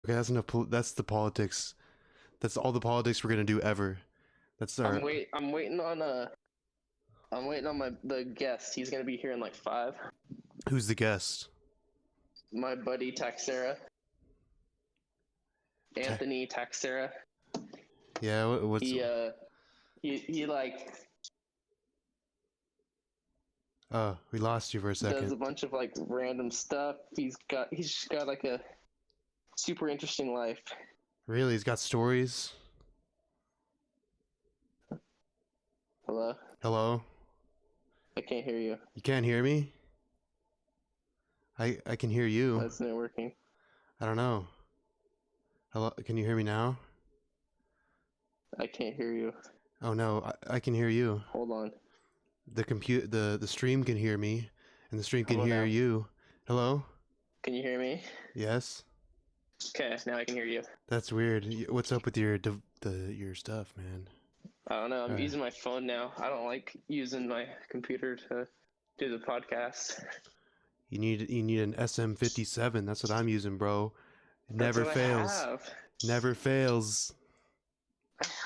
Okay, that's enough. That's the politics. That's all the politics we're gonna do ever. That's our. I'm waiting on the guest. He's gonna be here in like 5. Who's the guest? My buddy Taxera, Anthony Taxera. Yeah. What's He like we lost you for a second. does a bunch of like random stuff. He's just got like a super interesting life. Really? He's got stories? Hello? Hello? I can't hear you. You can't hear me? I can hear you. That's not working. I don't know. Hello? Can you hear me now? I can't hear you. Oh no, I can hear you. Hold on. The stream can hear me, and the stream can Hello hear now. you. Hello? Can you hear me? Yes? Okay, now I can hear you. That's weird. What's up with your stuff, man? I don't know. I'm using my phone now. I don't like using my computer to do the podcast. You need an SM57. That's what I'm using, bro. It never fails. Never fails.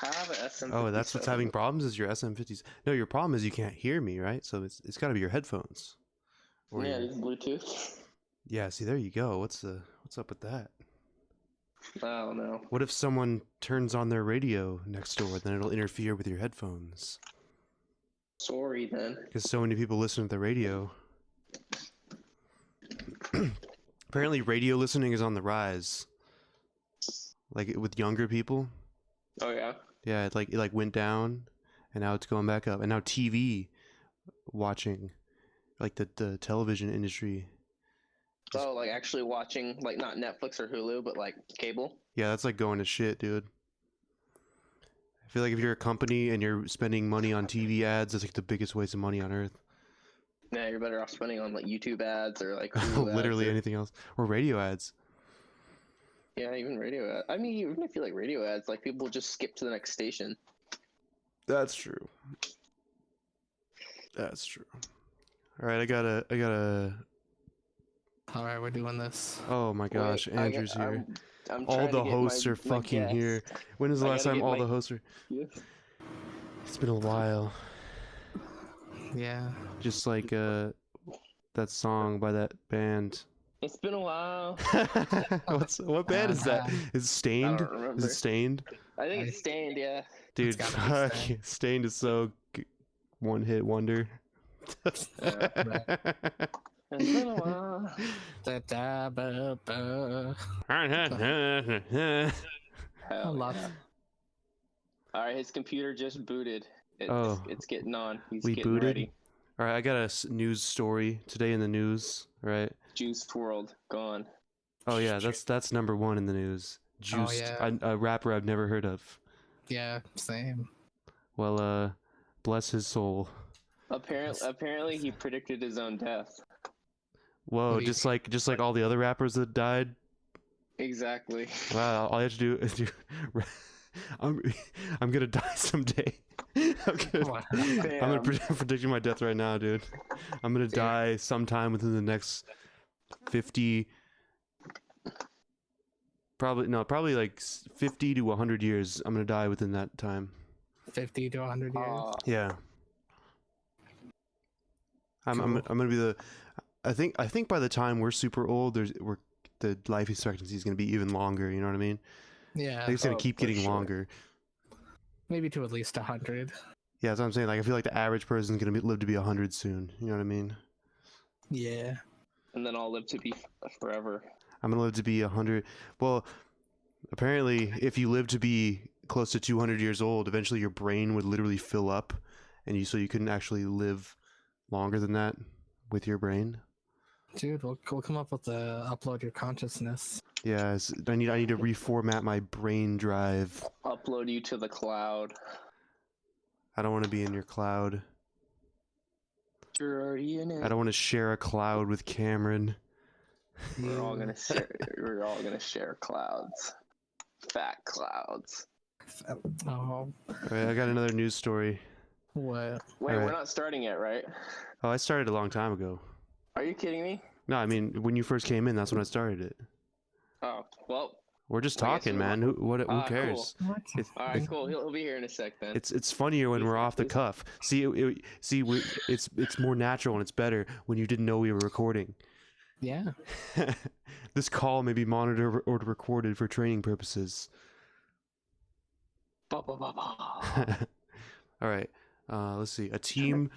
I have an SM57. Oh, that's what's having problems is your SM50s. No, your problem is you can't hear me, right? So it's got to be your headphones. Or yeah, it's Bluetooth. Yeah, see, there you go. What's up with that? I don't know. What if someone turns on their radio next door? Then it'll interfere with your headphones. Sorry, then. Because so many people listen to the radio. Apparently, radio listening is on the rise. Like with younger people. Oh yeah. Yeah, it like went down, and now it's going back up. And now TV watching, like the television industry. Oh, like actually watching, like not Netflix or Hulu, but like cable. Yeah, that's like going to shit, dude. I feel like if you're a company and you're spending money on TV ads, that's like the biggest waste of money on earth. Yeah, you're better off spending on like YouTube ads or like Hulu literally ads or... anything else, or radio ads. Yeah, even radio ads. I mean, even if you like radio ads, like people just skip to the next station. That's true. That's true. All right, I gotta. All right, we're doing this. Oh my gosh, Wait, Andrew's here. I'm all the hosts are fucking here. When is the last time all the hosts are? Yeah. It's been a while. Yeah. Just like that song by that band. It's been a while. What band is that? Is it Stained? I don't remember. Is it Stained? I think it's Stained, yeah. Dude, fuck. Stained is so one hit wonder. Yeah, it's been a while. I love it. Alright, his computer just booted. It's getting on. He's we getting booted? ready. Alright, I got a news story today in the news, right? Juice WRLD gone. Oh yeah, that's number one in the news. Juice, a rapper I've never heard of. Yeah, same. Well, bless his soul. Apparently he predicted his own death. Whoa, just like all the other rappers that died. Exactly. Wow, all you have to do is do. I'm gonna die someday. I'm predicting my death right now, dude. I'm gonna die sometime within the next 50. Probably like 50 to 100 years. I'm gonna die within that time. 50 to 100 years. Yeah. I'm gonna be the. I think by the time we're super old, the life expectancy is gonna be even longer. You know what I mean? Yeah. I think it's gonna keep getting longer. Maybe to at least 100. Yeah, that's what I'm saying. Like, I feel like the average person's gonna live to be 100 soon. You know what I mean? Yeah. And then I'll live to be forever. I'm gonna live to be 100. Well, apparently, if you live to be close to 200 years old, eventually your brain would literally fill up, and so you couldn't actually live longer than that with your brain. Dude, we'll come up with a upload your consciousness. Yeah, I need to reformat my brain drive. Upload you to the cloud. I don't want to be in your cloud. You're already in it. I don't want to share a cloud with Cameron. We're all gonna share. We're all gonna share clouds. Fat clouds. Oh. Alright, I got another news story. What? Wait, we're not starting yet, right? Oh, I started a long time ago. Are you kidding me? No, I mean, when you first came in, that's when I started it. Oh, well, We're just I guess talking, we man. Who Cool. cares? What? All right, cool. He'll be here in a sec then. It's funnier when Please, we're off the please. cuff. It's more natural and it's better when you didn't know we were recording. Yeah. This call may be monitored or recorded for training purposes. Ba, ba, ba, ba. All right. Let's see. A team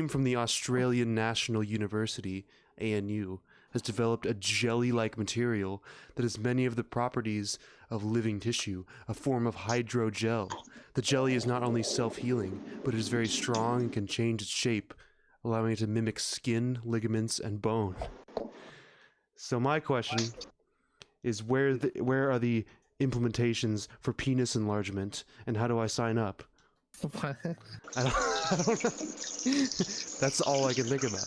from the Australian National University (ANU) has developed a jelly-like material that has many of the properties of living tissue, a form of hydrogel. The jelly is not only self-healing, but it is very strong and can change its shape, allowing it to mimic skin, ligaments, and bone. So my question is, where are the implementations for penis enlargement, and how do I sign up? What? I don't know. That's all I can think about.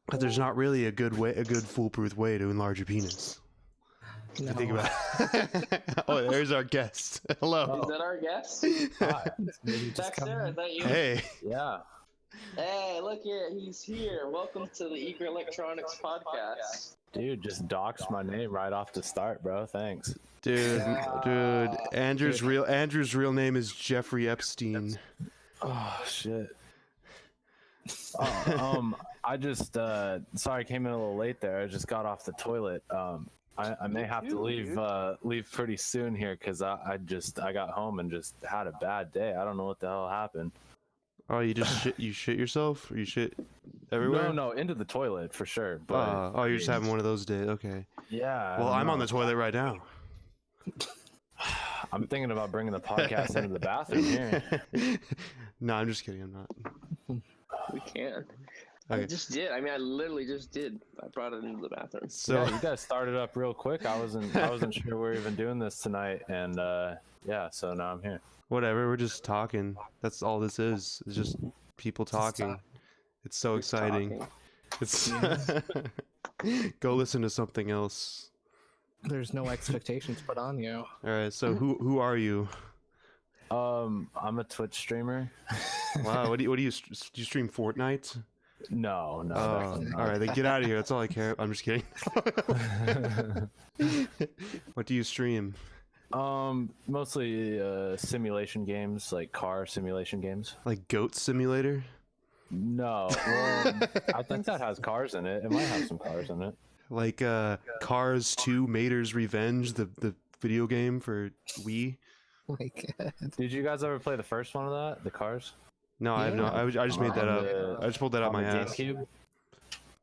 But there's not really a good foolproof way to enlarge your penis. No. I think about it. Oh, there's our guest. Hello. Is that our guest? Hi. Maybe just Back come there, in. is that you? Hey. Yeah. Hey, look here, he's here. Welcome to the Eager Electronics podcast. Dude, just doxed my name right off the start, bro. Thanks. Dude, Andrew's real name is Jeffrey Epstein. Oh, shit. I just, sorry I came in a little late there. I just got off the toilet. I may have to leave pretty soon here because I got home and just had a bad day. I don't know what the hell happened. Oh, you shit yourself? Or you shit everywhere? No, into the toilet for sure. But Oh, you're just having one of those days. Okay. yeah. Well, I'm on the toilet right now. I'm thinking about bringing the podcast into the bathroom here. No, I'm just kidding. I'm not. We can. I Okay. just did. I mean, I literally just did. I brought it into the bathroom. So Yeah, you guys started up real quick. I wasn't sure we were even doing this tonight, and yeah, so now I'm here. whatever. We're just talking. That's all this is. It's just people talking. It's so Just exciting. talking. It's go listen to something else. There's no expectations put on you. All right. So who are you? I'm a Twitch streamer. Wow. What do you stream Fortnite? No, Oh, definitely not. all right. Then get out of here. That's all I care. I'm just kidding. What do you stream? Mostly simulation games, like car simulation games. Like Goat Simulator? No, well, I think that has cars in it. It might have some cars in it. Like Cars 2 Mater's Revenge, the video game for Wii? Oh my God. Did you guys ever play the first one of that, the cars? No, I have no. I just made that On up. the- I just pulled that out on my the ass. GameCube?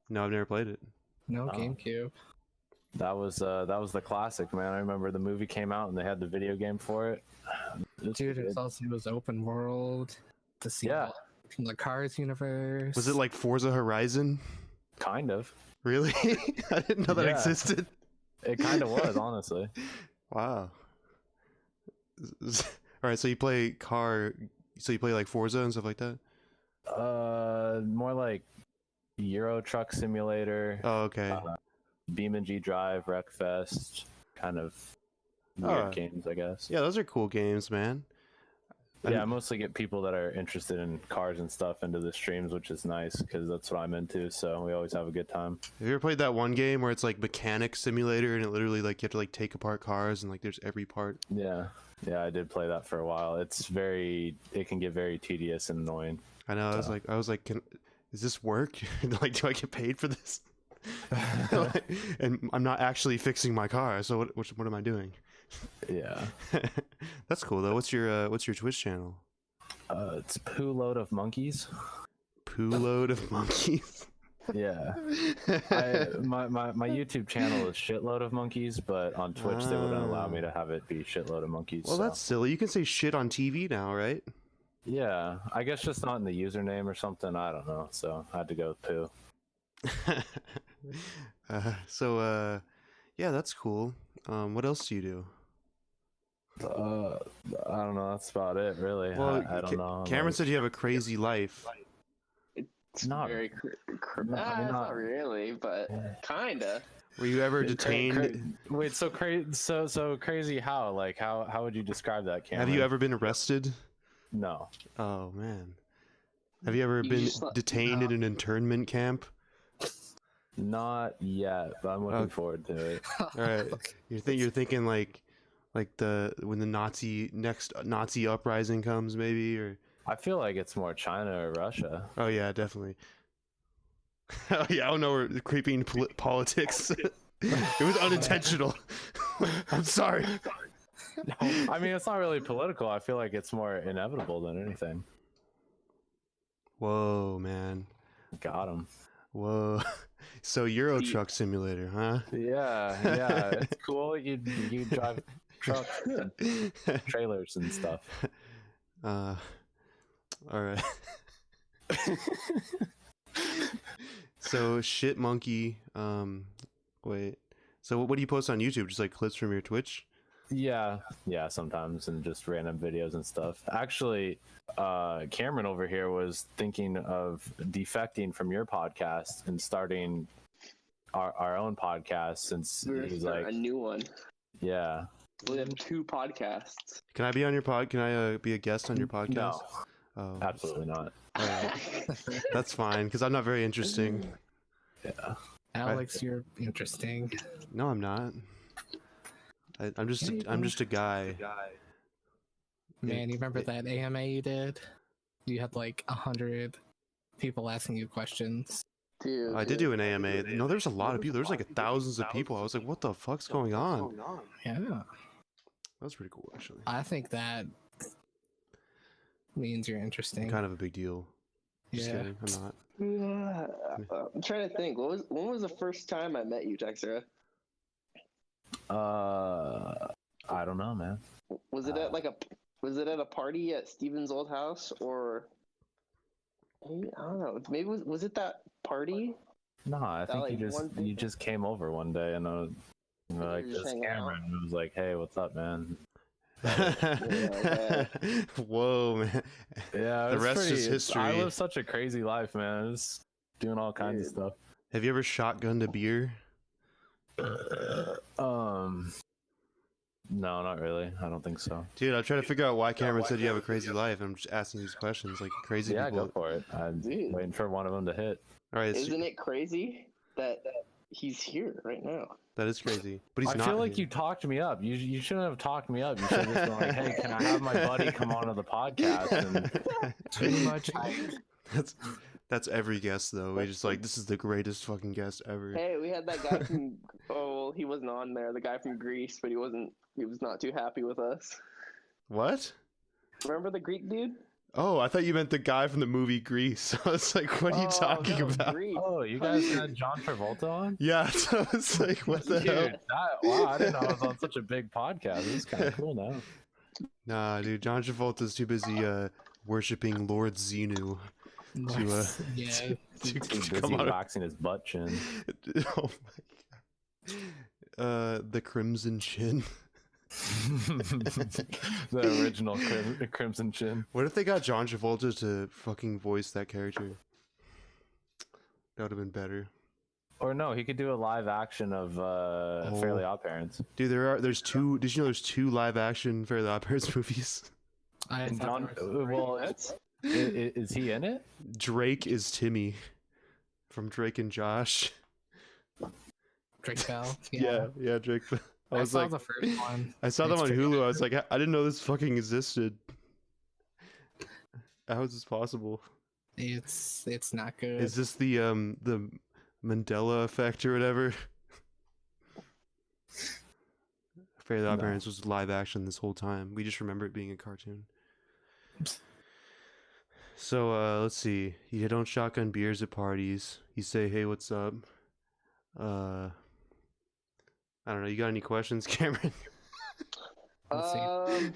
No, I've never played it. No Oh. GameCube. That was the classic, man. I remember the movie came out and they had the video game for it. Dude, it was open world. The Yeah. From the Cars universe. Was it like Forza Horizon? Kind of. Really? I didn't know that Yeah. existed. It kind of was, honestly. Wow. All right, so you play like Forza and stuff like that? More like Euro Truck Simulator, Oh, okay. BeamNG Drive, Wreckfest, kind of weird Alright. games, I guess. Yeah, those are cool games, man. Yeah, I mostly get people that are interested in cars and stuff into the streams, which is nice because that's what I'm into. So we always have a good time. Have you ever played that one game where it's like Mechanic Simulator and it literally like you have to like take apart cars and like there's every part? Yeah, I did play that for a while. It can get very tedious and annoying. I know. I was like, is this work? Like, do I get paid for this? And I'm not actually fixing my car. So what am I doing? Yeah, That's cool though. What's your Twitch channel? it's Poo Load of Monkeys. Poo Load of Monkeys. Yeah, my YouTube channel is Shitload of Monkeys, but on Twitch they wouldn't allow me to have it be Shitload of Monkeys. Well, so. that's silly. You can say shit on TV now, right? Yeah, I guess just not in the username or something. I don't know. So I had to go with Poo. Yeah, that's cool. What else do you do? I don't know. That's about it, really. Well, I don't know. Cameron said you have a crazy life. It's Not- very not- not really, but kinda. Were you ever detained? Wait, so crazy? So crazy? How? Like how would you describe that, Cameron? Have you ever been arrested? No. Oh man. Have you ever You been just let- detained in an internment camp? Not yet, but I'm looking forward to it. All right, you're thinking like when the next Nazi uprising comes, maybe, or I feel like it's more China or Russia. oh yeah, definitely. Oh yeah, I don't know. We're creeping politics. It was unintentional. I'm sorry. No, I mean, it's not really political. I feel like it's more inevitable than anything. Whoa, man. Got him. Whoa. So Euro Truck Simulator, huh? Yeah, it's cool. You drive trucks, and trailers, and stuff. All right. So shit monkey. Wait. So what do you post on YouTube? Just like clips from your Twitch? Yeah, sometimes, and just random videos and stuff. Actually, Cameron over here was thinking of defecting from your podcast and starting our own podcast, since he's like a new one. Yeah. We have 2 podcasts. Can I be on your pod? Can I be a guest on your podcast? No, Oh, absolutely not. that's fine, because I'm not very interesting. Yeah. Alex, you're interesting. No, I'm not. I'm just a guy. Man, you remember that AMA you did? You had like 100 people asking you questions. Dude, I did do an AMA. No, there's a lot of people. There's like thousands of people. I was like, what the fuck's going on? Yeah. That was pretty cool, actually. I think that means you're interesting. Kind of a big deal. Just Yeah. kidding. I'm not. I'm trying to think. When was the first time I met you, Texera? I don't know, man. Was it at a party at Steven's old house, or maybe, I don't know. Maybe was it that party? No, I think like, you just came over one day, and like just this hanging out. Cameron was like, "Hey, what's up, man?" Whoa, man. Yeah, The rest is history. I live such a crazy life, man. Just doing all kinds of stuff. Have you ever shotgunned a beer? No, not really. I don't think so. Dude, I'm trying to figure out why Cameron said you have a crazy life. I'm just asking these questions, like crazy Yeah, people. go for it. I'm Dude. waiting for one of them to hit. All right, Isn't it crazy that he's here right now? that is crazy. But he's I not. feel like here. you talked me up. You shouldn't have talked me up. You should have just been like, "Hey, can I have my buddy come onto the podcast?" And Too much. That's every guest though. We just like, this is the greatest fucking guest ever. Hey, we had that guy from well, he wasn't on there. The guy from Greece, but he was not too happy with us. What? Remember the Greek dude? Oh, I thought you meant the guy from the movie Grease. I was like, what are you talking no, about? Greece. oh, you guys had John Travolta on? Yeah, so I was like, what the hell? Dude, wow, I didn't know I was on such a big podcast. This is kind of cool now. Nah, dude, John Travolta's too busy worshiping Lord Xenu Yeah. to He's come busy on. waxing his butt chin. Oh my god. The Crimson Chin. The original Crimson Chin. What if they got John Travolta to fucking voice that character? That would have been better. Or no, he could do a live action of Fairly Odd Parents. Dude, there's two. Did you know there's 2 live action Fairly Odd Parents movies? I And thought John, there was- well, That's is he in it? Drake is Timmy from Drake and Josh. Drake Bell. Yeah, Drake. I was saw like, the first one. I saw them It's on pretty Hulu. I was like, I didn't know this fucking existed. How is this possible? It's not good. Is this the Mandela effect or whatever? Fairly Odd No. Parents was live action this whole time. We just remember it being a cartoon. So let's see. You don't shotgun beers at parties. You say, "Hey, what's up?" I don't know. You got any questions, Cameron? Let's see. I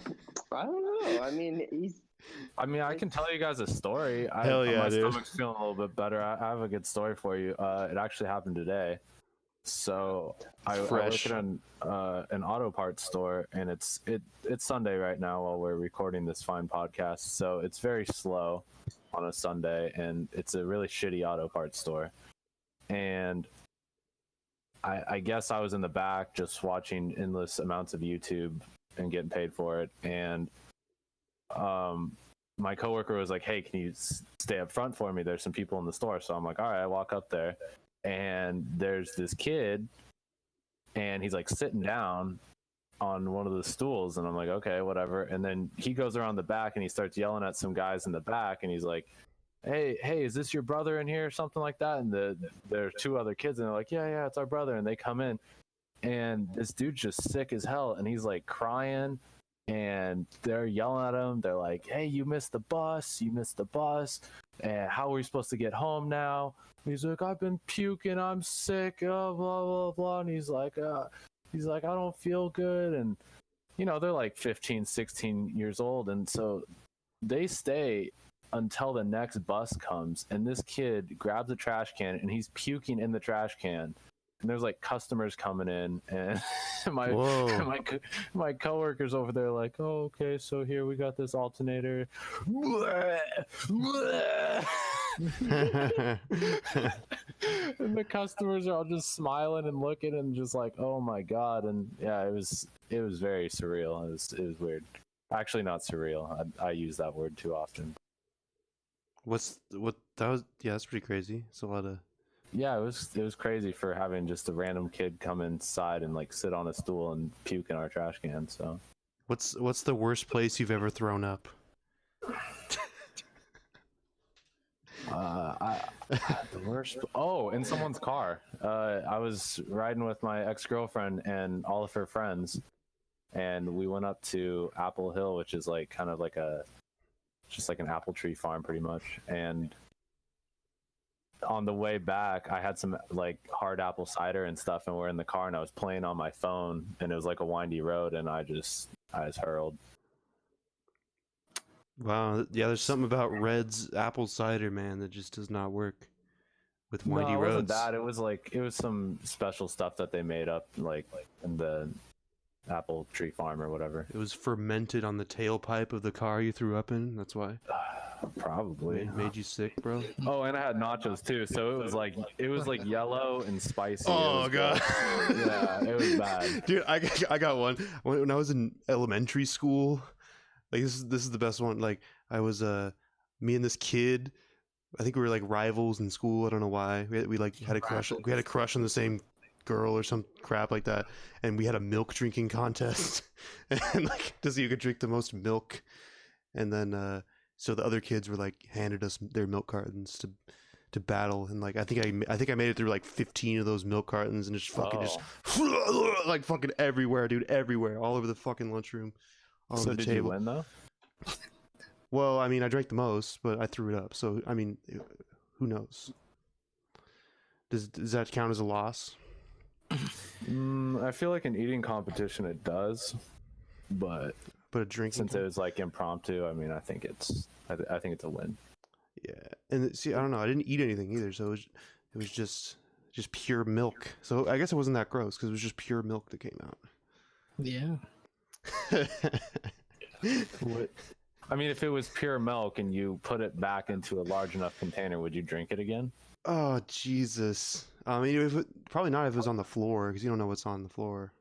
don't know. I mean, I can tell you guys a story. Hell yeah, my dude. stomach's feeling a little bit better. I have a good story for you. It actually happened today. So I work Fresh. at an auto parts store, and it's Sunday right now while we're recording this fine podcast. So it's very slow on a Sunday, and it's a really shitty auto parts store. And I guess I was in the back just watching endless amounts of YouTube and getting paid for it. And my coworker was like, "Hey, can you stay up front for me? There's some people in the store." So I'm like, "All right." I walk up there, and there's this kid, and he's like sitting down on one of the stools, and I'm like, okay, whatever. And then he goes around the back and he starts yelling at some guys in the back, and he's like, hey, is this your brother in here or something like that? And there are two other kids, and they're like, yeah, it's our brother. And they come in, and this dude's just sick as hell, and he's like crying, and they're yelling at him. They're like, hey, you missed the bus, and how are we supposed to get home now? And he's like, I've been puking, I'm sick, blah blah blah. And he's like, I don't feel good. And they're like 15, 16 years old, and so they stay until the next bus comes, and this kid grabs a trash can and he's puking in the trash can, and there's like customers coming in, and my coworkers over there like, oh, okay, so here we got this alternator. And the customers are all just smiling and looking and just like, oh my god. And yeah, it was very surreal. It was weird. Actually, not surreal. I use that word too often. That's pretty crazy. It's a lot of. Yeah, it was crazy for having just a random kid come inside and like sit on a stool and puke in our trash can. So What's the worst place you've ever thrown up? The worst. Oh, in someone's car. I was riding with my ex-girlfriend and all of her friends, and we went up to Apple Hill, which is like kind of like just like an apple tree farm pretty much. And on the way back, I had some like hard apple cider and stuff, and we're in the car, and I was playing on my phone, and it was like a windy road, and I just hurled. Wow, yeah, there's something about Red's apple cider, man, that just does not work with windy No, it roads. wasn't that. It was some special stuff that they made up like in the apple tree farm or whatever. It was fermented on the tailpipe of the car you threw up in. That's why. Probably Made you sick, bro. Oh, and I had nachos too, so it was like yellow and spicy. Oh god. Yeah, it was bad. Dude, I got one when I was in elementary school. Like this is the best one. Like I was me and this kid, I think we were like rivals in school. I don't know why. We like had a crush. We had a crush on the same girl or some crap like that, and we had a milk drinking contest, and like to see who could drink the most milk. And then so the other kids were like handed us their milk cartons to battle, and like I think I made it through like 15 of those milk cartons, and just fucking just like fucking everywhere, dude, everywhere, all over the fucking lunchroom, all So over the did table. you win though? Well, I mean, I drank the most, but I threw it up. So I mean, who knows? Does that count as a loss? I feel like an eating competition it does, but a drinking since it was like impromptu, I mean, I think it's a win. Yeah, and see, I don't know, I didn't eat anything either, so it was just pure milk. So I guess it wasn't that gross because it was just pure milk that came out. Yeah. I mean, if it was pure milk and you put it back into a large enough container, would you drink it again? Oh Jesus! I mean, probably not if it was on the floor, because you don't know what's on the floor.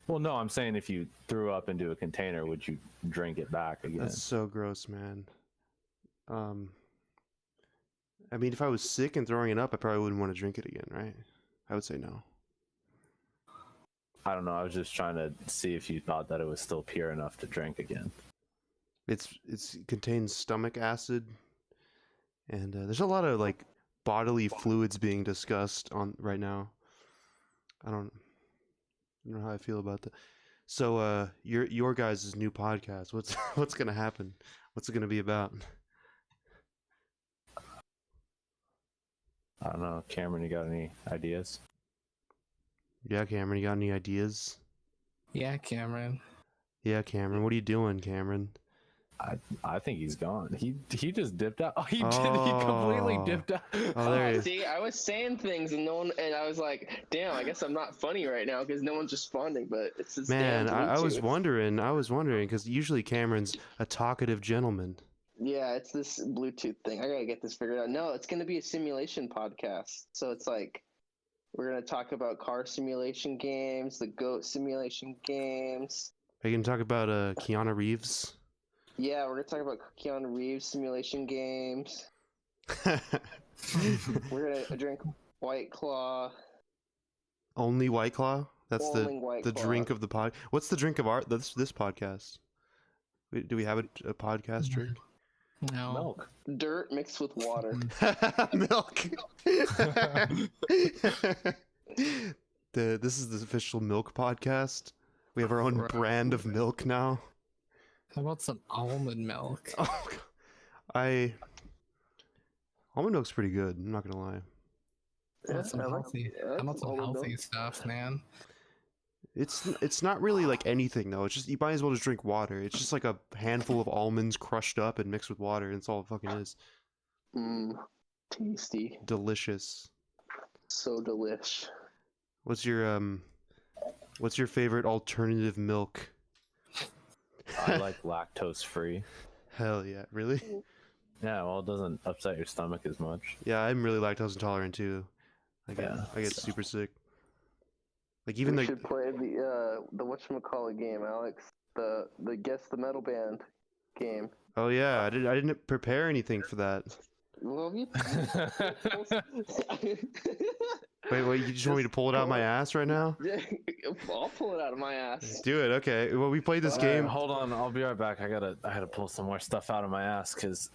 Well, no, I'm saying if you threw up into a container, would you drink it back again? That's so gross, man. I mean, if I was sick and throwing it up, I probably wouldn't want to drink it again, right? I would say no. I don't know. I was just trying to see if you thought that it was still pure enough to drink again. It contains stomach acid, and there's a lot of like bodily fluids being discussed on right now. I don't know how I feel about that. So, your guys' new podcast, what's gonna happen? What's it gonna be about? I don't know, Cameron. You got any ideas? Yeah, Cameron, you got any ideas? Yeah, Cameron. Yeah, Cameron, what are you doing, Cameron? I think he's gone. He just dipped out. Oh, he did. He completely dipped out. Oh, there he is. See, I was saying things and I was like, damn, I guess I'm not funny right now because no one's responding. But it's this Man, damn I was Bluetooth. wondering because usually Cameron's a talkative gentleman. Yeah, it's this Bluetooth thing. I gotta get this figured out. No, it's gonna be a simulation podcast. So it's like we're gonna talk about car simulation games, the goat simulation games. Are you gonna talk about Keanu Reeves? Yeah, we're gonna talk about Keanu Reeves simulation games. We're gonna drink White Claw. Only White Claw. That's Only White the Claw. drink of the pod. What's the drink of our this podcast? Do we have a podcast drink? No. Milk. Dirt mixed with water. Milk. This is the official milk podcast. We have our own Right. brand of milk now. How about some almond milk? Oh, God. Almond milk's pretty good. I'm not gonna lie. How about some I like- healthy, I like how about some almond healthy milk. stuff, man? It's not really like anything though. It's just you might as well just drink water. It's just like a handful of almonds crushed up and mixed with water. And it's all it fucking is. Tasty. Delicious. So delish. What's your favorite alternative milk? I like lactose free. Hell yeah, really? Yeah, well, it doesn't upset your stomach as much. Yeah, I'm really lactose intolerant too. I get so- super sick. Like even We the should play the whatchamacallit game, Alex. The guess the metal band game. oh yeah, I didn't prepare anything for that. Well, you. Wait, you just want me to pull it out of my ass right now? I'll pull it out of my ass. Do it, okay. Well, we played this All game. Right, hold on, I'll be right back. I gotta pull some more stuff out of my ass because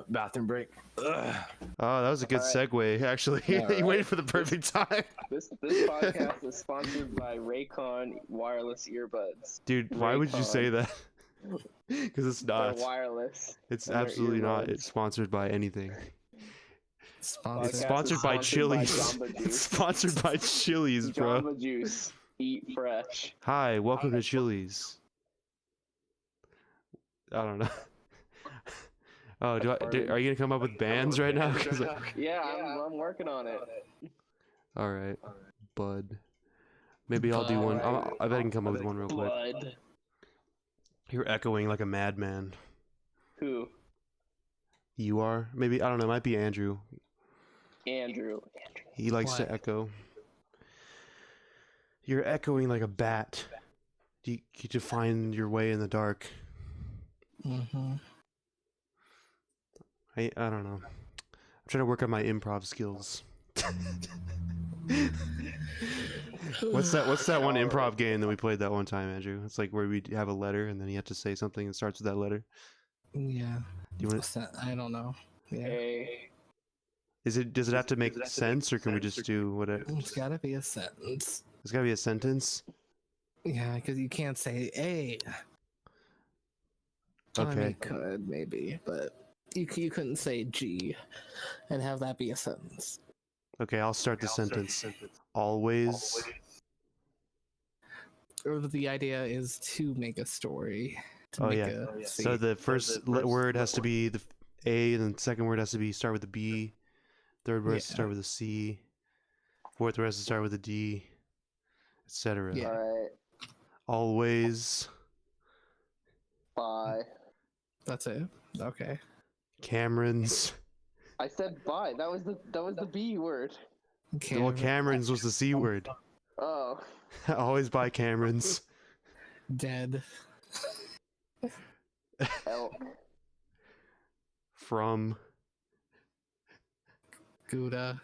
bathroom break. Ugh. Oh, that was a good Alright. segue, actually. Yeah, You right. waited for the perfect time. This podcast is sponsored by Raycon wireless earbuds. Dude, why would you say Raycon. that? Because it's They're not. wireless. It's and they're absolutely not. earbuds. It's sponsored by anything. Sponsored. It's Podcast sponsored is by sponsored Chili's. by Jamba It's Juice. sponsored by Chili's, bro. Jamba Juice. Eat fresh. Hi, welcome to Chili's. I don't know. Oh, are you gonna come up with bands right now? 'Cause Yeah, I'm working on it. all right, Bud. Maybe I'll do one. I bet I can come up with one real quick. Blood. You're echoing like a madman. Who? You are? Maybe, I don't know, it might be Andrew. Andrew. He likes What? to echo. You're echoing like a bat. You to find your way in the dark. Mm-hmm. I don't know. I'm trying to work on my improv skills. What's that one improv game that we played that one time, Andrew? It's like where we have a letter and then you have to say something that starts with that letter. Yeah. Do you want? What's that? I don't know. Yeah. Hey. Does it have to make sense, or can we just do what it? It's gotta be a sentence. It's gotta be a sentence. Yeah, because you can't say A. I mean, Okay. you could maybe, but you couldn't say G and have that be a sentence. Okay, I'll start the sentence. Always. Or the idea is to make a story. To Oh, make yeah. a So the first word has to be the A, and then the second word has to be start with the B. Third word has to Yeah. start with a C. Fourth word has to start with a D, etc. Yeah. Alright. Always. Bye. That's it. Okay. Cameron's. I said bye. That was the B word. Well, Cameron's was the C word. Oh. Always buy Cameron's. Dead. Elk. From. Gouda.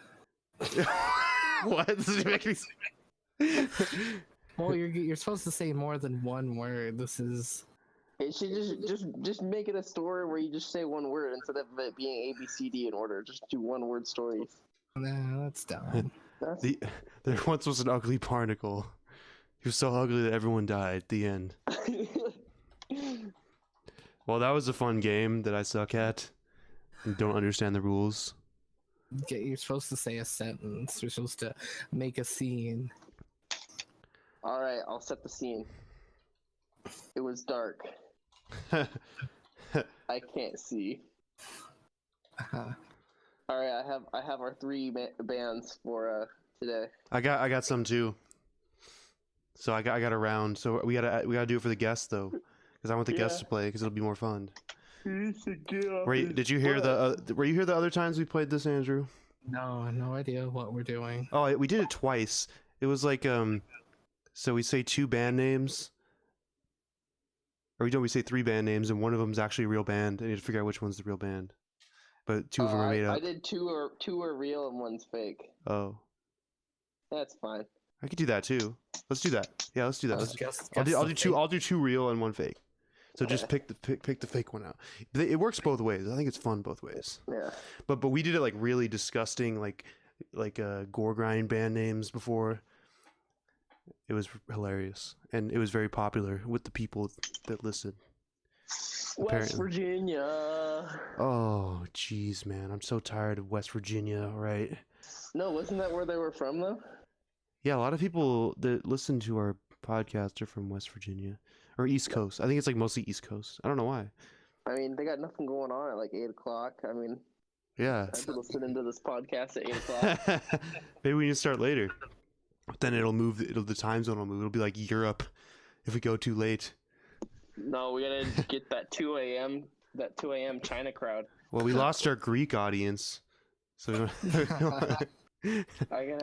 What? Does it make any sense? Well, you're supposed to say more than one word. This is It should just make it a story where you just say one word instead of it being A B C D in order. Just do one word stories. nah, that's dumb. That's There once was an ugly barnacle. He was so ugly that everyone died. The end. Well, that was a fun game that I suck at and don't understand the rules. You're supposed to say a sentence. You're supposed to make a scene. all right. I'll set the scene. It was dark. I can't see. Uh-huh. All right. I have our three bands for today. I got some too. So I got a round. So we gotta do it for the guests though, because I want the guests Yeah. to play because it'll be more fun. Wait, Did you hear were you here the other times we played this, Andrew? No, no idea what we're doing. Oh, we did it twice. It was like so we say two band names, or we say three band names, and one of them's actually a real band, and you have to figure out which one's the real band. but 2 of them are made up. I did two are real and one's fake. Oh, That's fine. I could do that too. Let's do that. Yeah, let's do that. I'll do two. I'll do 2 real and 1 fake. So just pick the fake one out. It works both ways. I think it's fun both ways. Yeah. But we did it like really disgusting, like gore grind band names before. It was hilarious, and it was very popular with the people that listened. West Virginia. Oh, jeez, man, I'm so tired of West Virginia. Right? No, wasn't that where they were from though? Yeah, a lot of people that listen to our podcast are from West Virginia or East Coast. I think it's like mostly East Coast. I don't know why. I mean, they got nothing going on at like 8 o'clock. I mean, Yeah. I've been listening to this podcast at 8 o'clock. Maybe we need to start later. Then it'll move. The time zone will move. It'll be like Europe if we go too late. No, we gotta get that 2 a.m. China crowd. Well, we lost our Greek audience, so we don't.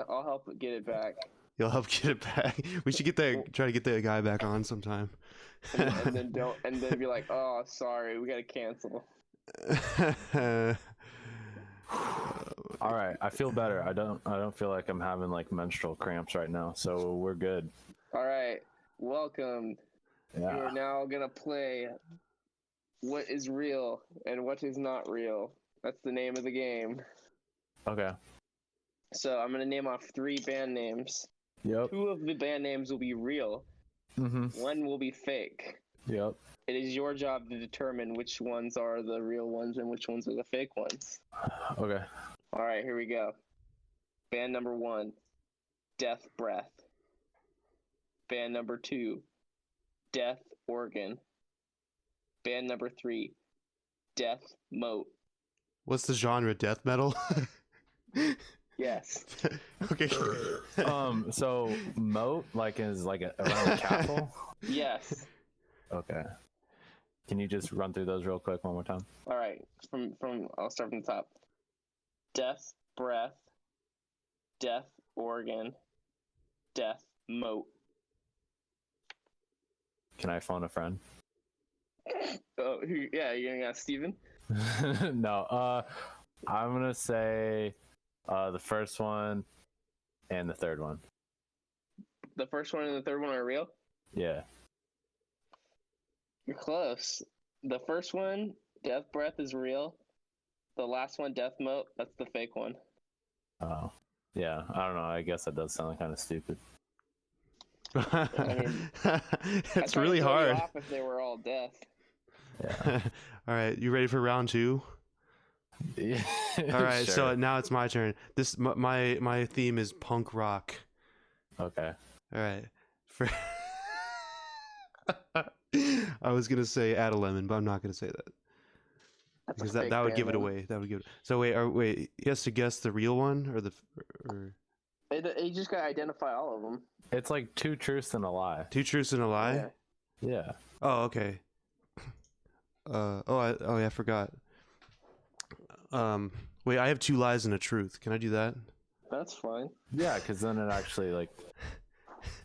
I'll help get it back. You'll help get it back. We should try to get that guy back on sometime. And then be like, oh, sorry, we gotta cancel. All right, I feel better. I don't feel like I'm having like menstrual cramps right now, so we're good. All right, welcome. Yeah. We are now gonna play what is real and what is not real. That's the name of the game. Okay. So I'm gonna name off 3 band names. Yep. 2 of the band names will be real. Mm-hmm. 1 will be fake. Yep. It is your job to determine which ones are the real ones and which ones are the fake ones. Okay. All right, here we go. Band number 1, Death Breath. Band number 2, Death Organ. Band number 3, Death Moat. What's the genre? Death metal? Yes. Okay. So moat is like around a castle. Yes. Okay. Can you just run through those real quick one more time? All right. I'll start from the top. Death Breath, Death Organ, Death Moat. Can I phone a friend? Oh, yeah, you're gonna ask Steven? No. I'm gonna say the first one and the third one. The first one and the third one are real? Yeah. You're close. The first one, Death Breath, is real. The last one, Death Moat, that's the fake one. Oh. Yeah. I don't know. I guess that does sound kind of stupid. It's really hard. Off if they were all death. Yeah. All right, you ready for round 2? Yeah. All right, Sure. so now it's my turn. My theme is punk rock. Okay. All right. I was gonna say add a lemon, but I'm not gonna say that That's because a fake that would band give it name. away. That would give it. So wait. He has to guess the real one or You just gotta identify all of them. It's like 2 truths and a lie. 2 truths and a lie. Yeah. Yeah. Oh, okay. I forgot. Wait, I have 2 lies and a truth. Can I do that? That's fine. Yeah, because then it actually like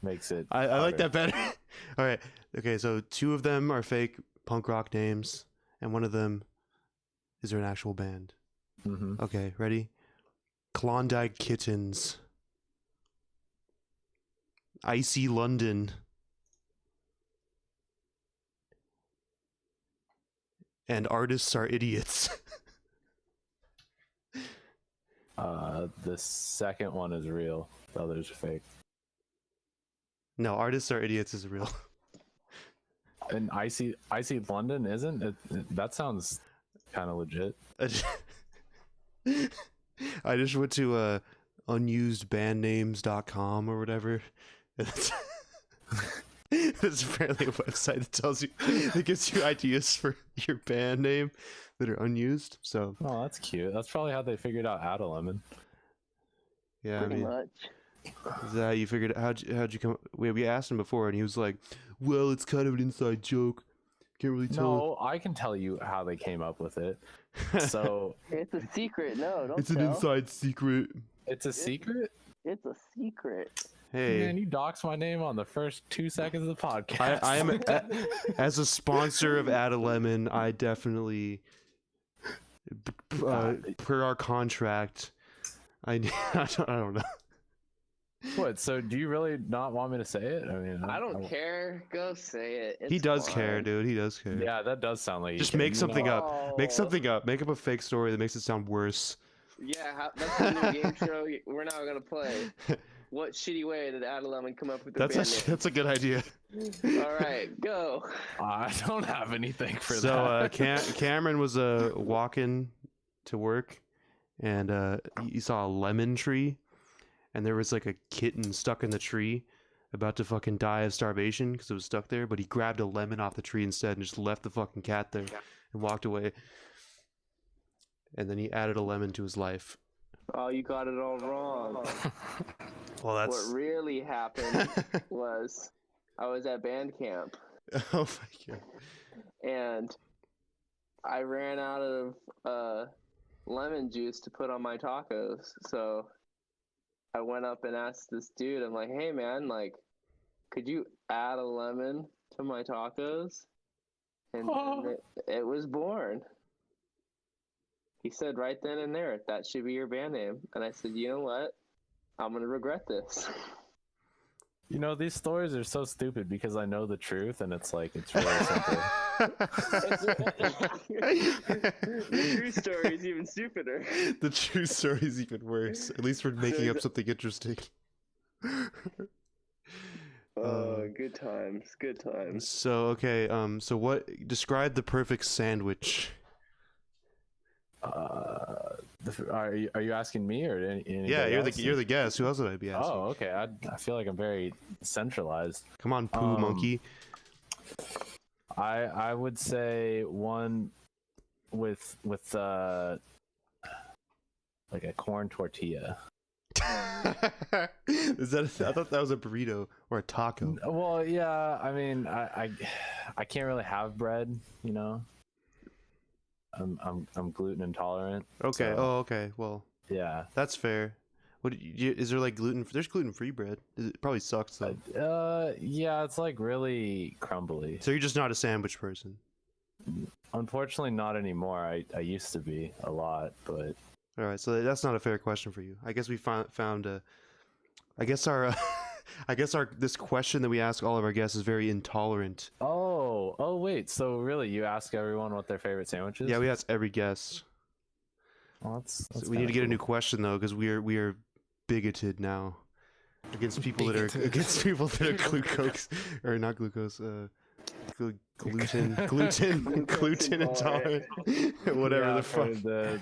makes it. I like harder. that better. All right. Okay, so 2 of them are fake punk rock names, and one of them is an actual band. Mm-hmm. Okay, ready? Klondike Kittens. Icy London. And Artists Are Idiots. The second one is real. The others are fake. No, Artists Are Idiots is real. And Icy London isn't? That sounds kind of legit. I just went to unusedbandnames.com or whatever. That's apparently a website that tells you, that gives you ideas for your band name that are unused. So Oh, that's cute. That's probably how they figured out Add a Lemon. yeah, Pretty much. is that how you figured out? How'd you come? We asked him before, and he was like, "Well, it's kind of an inside joke. Can't really tell." No, I can tell you how they came up with it. So It's a secret. No, don't It's an tell. inside secret. it's a secret. It's a secret. Hey, Man, you doxed my name on the first 2 seconds of the podcast. I am as a sponsor of Add a Lemon. I definitely per our contract. I don't know. What? So do you really not want me to say it? I mean, I don't care. Go say it. He It's does care, fine. dude. He does care. Yeah, that does sound like Just you make care. something up. Make Oh. something up. Make up a fake story that makes it sound worse. Yeah, that's the new game show we're now gonna play. What shitty way did Add a Lemon come up with the band name? That's a good idea. All right, go. I don't have anything for So that. Cameron was walking to work, and he saw a lemon tree, and there was like a kitten stuck in the tree, about to fucking die of starvation because it was stuck there. But he grabbed a lemon off the tree instead and just left the fucking cat there and walked away. And then he added a lemon to his life. Oh, you got it all wrong. Well, that's What really happened was I was at band camp oh my god. and I ran out of lemon juice to put on my tacos. So I went up and asked this dude, I'm like, hey man, like, could you add a lemon to my tacos? And then it was born. He said right then and there, that should be your band name. And I said, you know what? I'm going to regret this. You know, these stories are so stupid because I know the truth, and it's like it's really simple. The true story is even stupider. The true story is even worse. At least we're making up something interesting. Good times, good times. So okay, so what? Describe the perfect sandwich. Are you asking me or anybody Yeah, else? you're the guest. Who else would I be asking? Oh, okay. I feel like I'm very centralized. Come on, poo monkey. I would say one with like a corn tortilla. Is that? I thought that was a burrito or a taco. Well, yeah. I mean, I can't really have bread. You know, I'm gluten intolerant. Okay. so, Oh, okay. Well, yeah. that's fair. What is there like gluten? There's gluten-free bread. It probably sucks though. Yeah, it's like really crumbly. So you're just not a sandwich person. Unfortunately, not anymore. I used to be a lot, but All right, so that's not a fair question for you. I guess we found a. I guess our. I guess this question that we ask all of our guests is very intolerant. oh wait. So really, you ask everyone what their favorite sandwich is? Yeah, we ask every guest. Well, that's So we need to get a new cool. question though, because we are bigoted now against people that are glucose or not glucose. Gluten intolerant. Whatever Yeah, the for fuck. the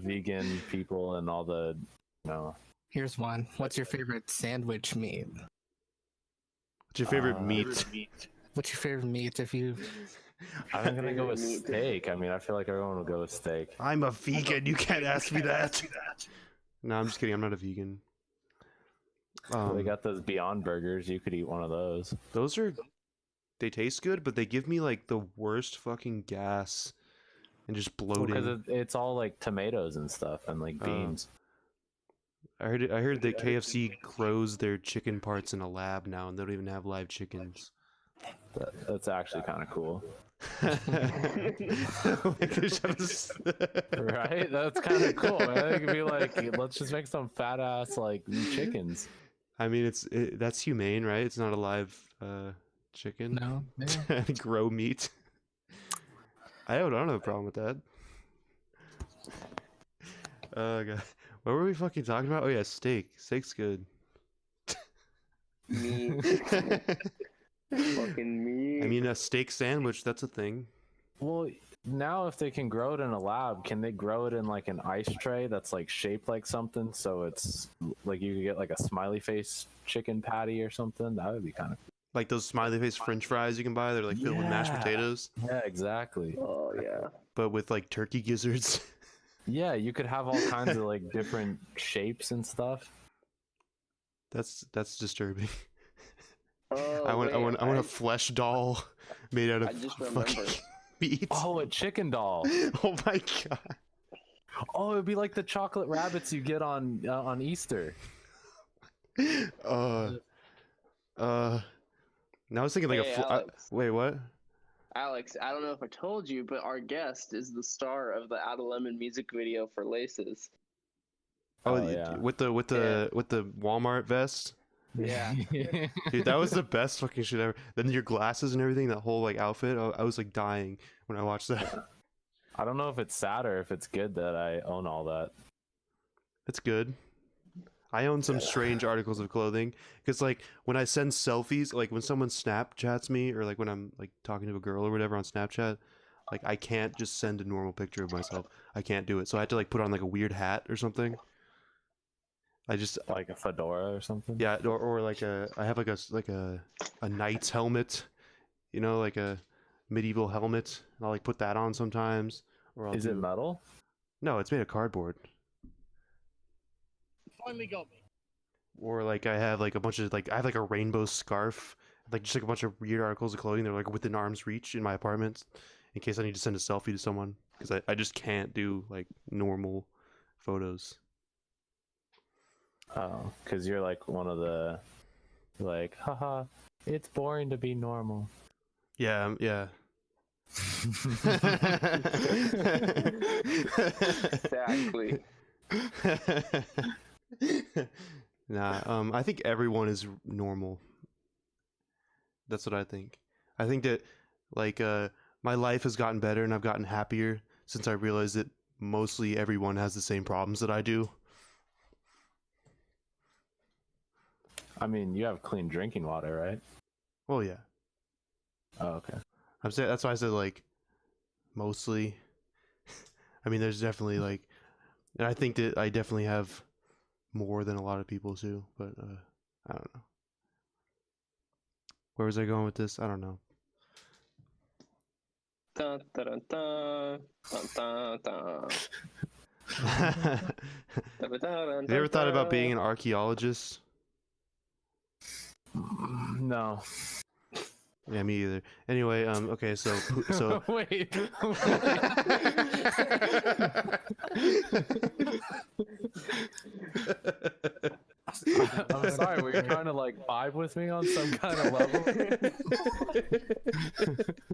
vegan people and all the Here's one. What's your favorite sandwich meat? What's your favorite meat? What's your favorite meat if you... I'm gonna go with steak. I mean, I feel like everyone will go with steak. I'm a vegan. You can't ask me that. No, I'm just kidding. I'm not a vegan. They got those Beyond Burgers. You could eat one of those. Those are, they taste good, but they give me like the worst fucking gas and just bloating. Because it's all like tomatoes and stuff and like beans. I heard that KFC grows their chicken parts in a lab now, and they don't even have live chickens. That's actually kind of cool. Right? That's kind of cool, man. It could be like, let's just make some fat ass like chickens. I mean, that's humane, right? It's not a live chicken. No? Grow meat. I don't have a problem with that. God. What were we fucking talking about? Oh yeah, steak. Steak's good. Meat. Fucking meat. I mean, a steak sandwich, that's a thing. Well, now if they can grow it in a lab, can they grow it in like an ice tray that's like shaped like something? So it's like you could get like a smiley face chicken patty or something. That would be kind of cool. Like those smiley face French fries you can buy. They're like filled with mashed potatoes, Yeah, exactly. Oh yeah. but with like turkey gizzards. Yeah, you could have all kinds of like different shapes and stuff. That's disturbing. Oh, I want a flesh doll made out of I just fucking remembered. meat. Oh, a chicken doll. Oh my god. Oh, it'd be like the chocolate rabbits you get on Easter. Now I was thinking like Hey, a Alex. wait, what? Alex, I don't know if I told you, but our guest is the star of the Out of Lemon music video for Laces. Oh, yeah. with the Walmart vest. Yeah. Dude, that was the best fucking shit ever. Then your glasses and everything, that whole like outfit. I was like dying when I watched that. I don't know if it's sad or if it's good that I own all that. It's good. I own some strange articles of clothing because like when I send selfies, like when someone Snapchats me or like when I'm like talking to a girl or whatever on Snapchat, like I can't just send a normal picture of myself. I can't do it. So I had to like put on like a weird hat or something. I just Like a fedora or something. yeah, or like I have like a knight's helmet, you know, like a medieval helmet. And I'll like put that on sometimes. Or I'll Is it metal? No, it's made of cardboard. Finally got me. Or like I have like a bunch of like I have like a rainbow scarf, like just like a bunch of weird articles of clothing. They're like within arm's reach in my apartment, in case I need to send a selfie to someone because I just can't do like normal photos. Oh, because you're like one of the, like, haha, it's boring to be normal. Yeah, yeah. Exactly. Nah, I think everyone is normal. That's what I think. I think that like my life has gotten better and I've gotten happier since I realized that mostly everyone has the same problems that I do. I mean, you have clean drinking water, right? Well, yeah. Oh, okay. I'm saying that's why I said like mostly. I mean, there's definitely like, and I think that I definitely have more than a lot of people too. But I don't know. Where was I going with this? I don't know. Dun, dun, dun, dun, dun, dun. Have you ever thought about being an archaeologist? No. Yeah, me either. Anyway, okay, so Wait. I'm sorry, were you trying to like vibe with me on some kind of level?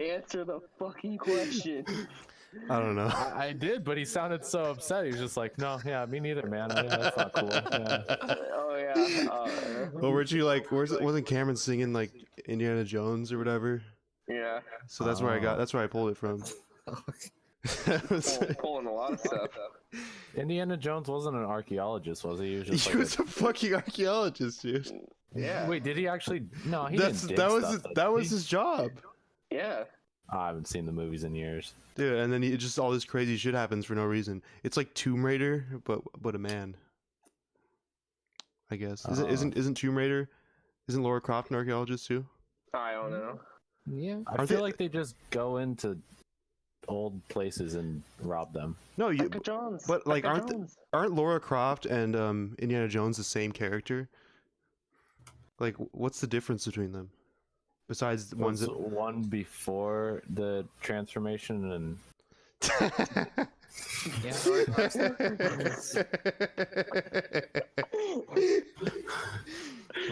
Answer the fucking question. I don't know. I did, but he sounded so upset. He was just like, no, yeah, me neither, man. Yeah, that's not cool. Yeah. Oh yeah. Well, weren't you like, wasn't Cameron singing like Indiana Jones or whatever? Yeah. So that's where that's where I pulled it from. Pulling a lot of stuff. Indiana Jones wasn't an archaeologist, was he? He was just He like was a fucking archaeologist, dude. Yeah. Wait, did he actually? No, he That's didn't. that was his job, Yeah. I haven't seen the movies in years. dude. And then just all this crazy shit happens for no reason. It's like Tomb Raider, but a man. I guess isn't Tomb Raider? Isn't Laura Croft an archaeologist too? I don't know. Yeah. I feel like they just go into old places and rob them. No, you. Becca Jones. But like, Becca Jones. aren't Laura Croft and Indiana Jones the same character? Like, what's the difference between them? Besides the ones Was that. one before the transformation and Yeah.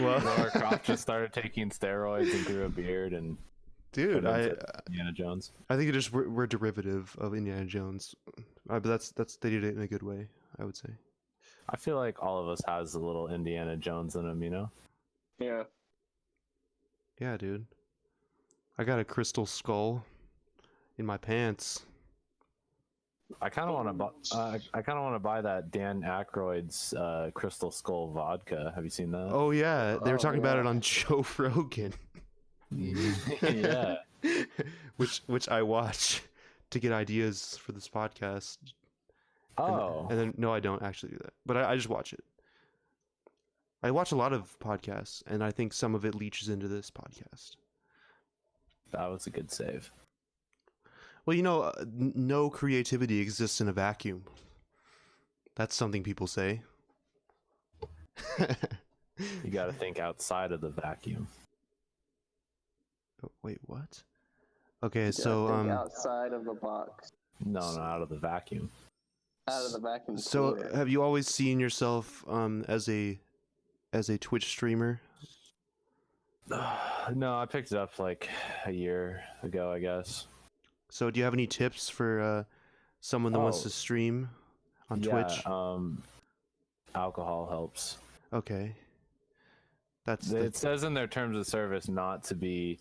Well, Laura Croft just started taking steroids and grew a beard and dude, put into Indiana Jones. I think it just we're derivative of Indiana Jones, but that's they did it in a good way, I would say. I feel like all of us has a little Indiana Jones in them, you know? Yeah. Yeah, dude. I got a crystal skull in my pants. I kind of want to buy. I kind of want to buy that Dan Aykroyd's Crystal Skull vodka. Have you seen that? Oh yeah, they were talking about yeah. it on Joe Rogan. Yeah. which I watch to get ideas for this podcast. Oh. And then no, I don't actually do that, but I just watch it. I watch a lot of podcasts, and I think some of it leaches into this podcast. That was a good save. Well, you know, no creativity exists in a vacuum. That's something people say. You got to think outside of the vacuum. Oh, wait, what? Okay, Yeah, so think outside of the box. No, out of the vacuum. Out of the vacuum so cleaner. have you always seen yourself as a Twitch streamer? No, I picked it up like a year ago, I guess. So, do you have any tips for someone that wants Oh, to stream on yeah. Twitch? Alcohol helps. Okay, that's It says in their terms of service not to be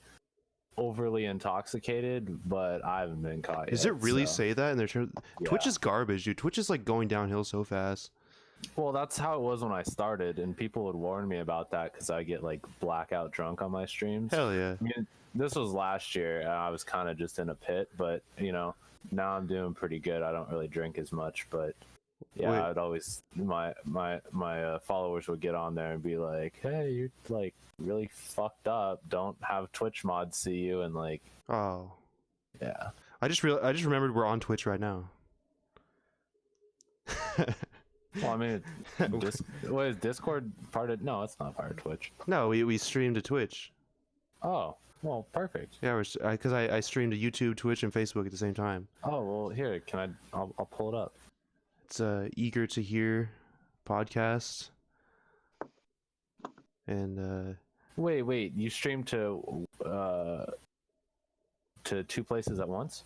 overly intoxicated, but I haven't been caught Does yet. it really so, say that in their terms? Twitch yeah. is garbage, dude. Twitch is like going downhill so fast. Well, that's how it was when I started, and people would warn me about that because I get like blackout drunk on my streams. Hell yeah. I mean, this was last year, and I was kind of just in a pit, but now I'm doing pretty good. I don't really drink as much, but yeah, Wait. I'd always my followers would get on there and be like, "Hey, you're like really fucked up. Don't have Twitch mods see you," and like, Oh, yeah. I just remembered we're on Twitch right now. Well, I mean, what is Discord part of? No, it's not part of Twitch. No, we streamed to Twitch. Oh, well, perfect. Yeah, because I streamed to YouTube, Twitch, and Facebook at the same time. Oh, well, here, I'll pull it up. It's Eager to Hear podcast. And Wait, you stream to two places at once?